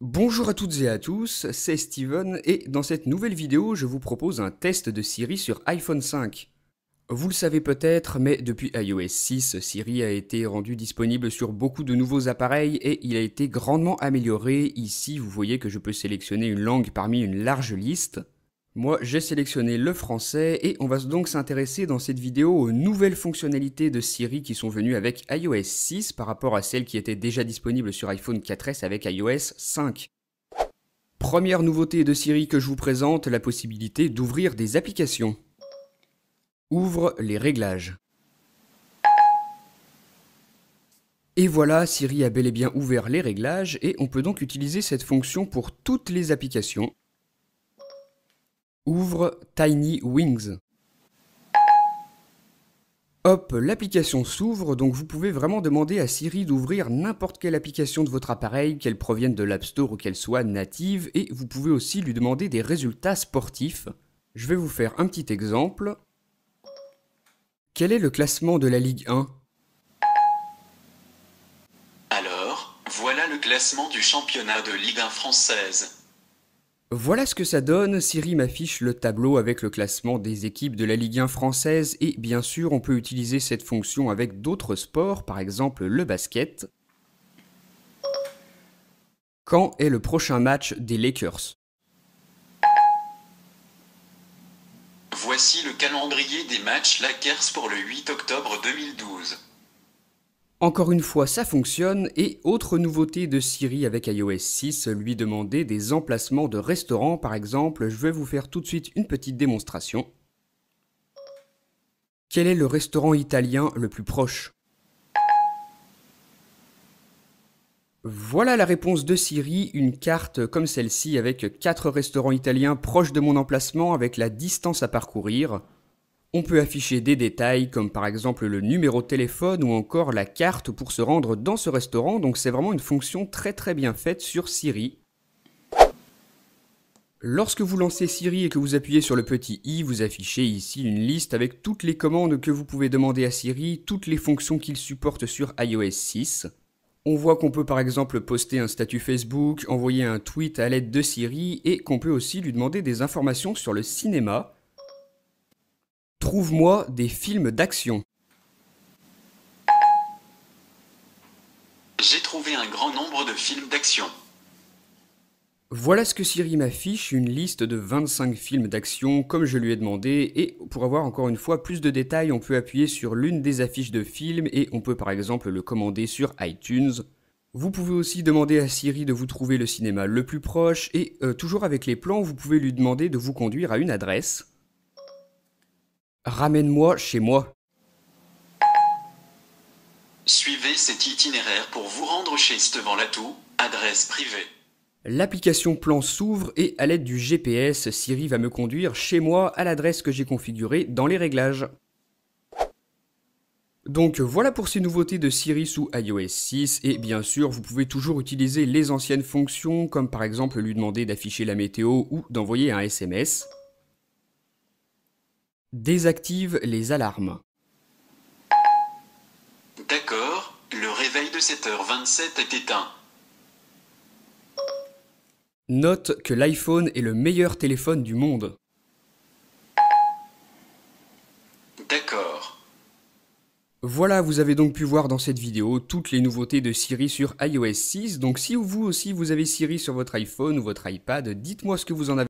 Bonjour à toutes et à tous, c'est Steven et dans cette nouvelle vidéo je vous propose un test de Siri sur iPhone 5. Vous le savez peut-être, mais depuis iOS 6, Siri a été rendu disponible sur beaucoup de nouveaux appareils et il a été grandement amélioré. Ici vous voyez que je peux sélectionner une langue parmi une large liste. Moi j'ai sélectionné le français et on va donc s'intéresser dans cette vidéo aux nouvelles fonctionnalités de Siri qui sont venues avec iOS 6 par rapport à celles qui étaient déjà disponibles sur iPhone 4S avec iOS 5. Première nouveauté de Siri que je vous présente, la possibilité d'ouvrir des applications. Ouvre les réglages. Et voilà, Siri a bel et bien ouvert les réglages et on peut donc utiliser cette fonction pour toutes les applications. Ouvre Tiny Wings. Hop, l'application s'ouvre, donc vous pouvez vraiment demander à Siri d'ouvrir n'importe quelle application de votre appareil, qu'elle provienne de l'App Store ou qu'elle soit native, et vous pouvez aussi lui demander des résultats sportifs. Je vais vous faire un petit exemple. Quel est le classement de la Ligue 1 ? Alors, voilà le classement du championnat de Ligue 1 française. Voilà ce que ça donne, Siri m'affiche le tableau avec le classement des équipes de la Ligue 1 française et bien sûr on peut utiliser cette fonction avec d'autres sports, par exemple le basket. Quand est le prochain match des Lakers ? Voici le calendrier des matchs Lakers pour le 8 octobre 2012. Encore une fois, ça fonctionne, et autre nouveauté de Siri avec iOS 6, lui demander des emplacements de restaurants par exemple. Je vais vous faire tout de suite une petite démonstration. Quel est le restaurant italien le plus proche ? Voilà la réponse de Siri, une carte comme celle-ci avec 4 restaurants italiens proches de mon emplacement avec la distance à parcourir. On peut afficher des détails comme par exemple le numéro de téléphone ou encore la carte pour se rendre dans ce restaurant, donc c'est vraiment une fonction très bien faite sur Siri. Lorsque vous lancez Siri et que vous appuyez sur le petit i, vous affichez ici une liste avec toutes les commandes que vous pouvez demander à Siri, toutes les fonctions qu'il supporte sur iOS 6. On voit qu'on peut par exemple poster un statut Facebook, envoyer un tweet à l'aide de Siri et qu'on peut aussi lui demander des informations sur le cinéma. Trouve-moi des films d'action. J'ai trouvé un grand nombre de films d'action. Voilà ce que Siri m'affiche, une liste de 25 films d'action comme je lui ai demandé, et pour avoir encore une fois plus de détails, on peut appuyer sur l'une des affiches de films et on peut par exemple le commander sur iTunes. Vous pouvez aussi demander à Siri de vous trouver le cinéma le plus proche et toujours avec les plans, vous pouvez lui demander de vous conduire à une adresse. Ramène-moi chez moi. Suivez cet itinéraire pour vous rendre chez Steven Latou, adresse privée. L'application Plan s'ouvre et à l'aide du GPS, Siri va me conduire chez moi à l'adresse que j'ai configurée dans les réglages. Donc voilà pour ces nouveautés de Siri sous iOS 6 et bien sûr vous pouvez toujours utiliser les anciennes fonctions comme par exemple lui demander d'afficher la météo ou d'envoyer un SMS. Désactive les alarmes. D'accord, le réveil de 7h27 est éteint. Note que l'iPhone est le meilleur téléphone du monde. D'accord. Voilà, vous avez donc pu voir dans cette vidéo toutes les nouveautés de Siri sur iOS 6. Donc si vous aussi vous avez Siri sur votre iPhone ou votre iPad, dites-moi ce que vous en avez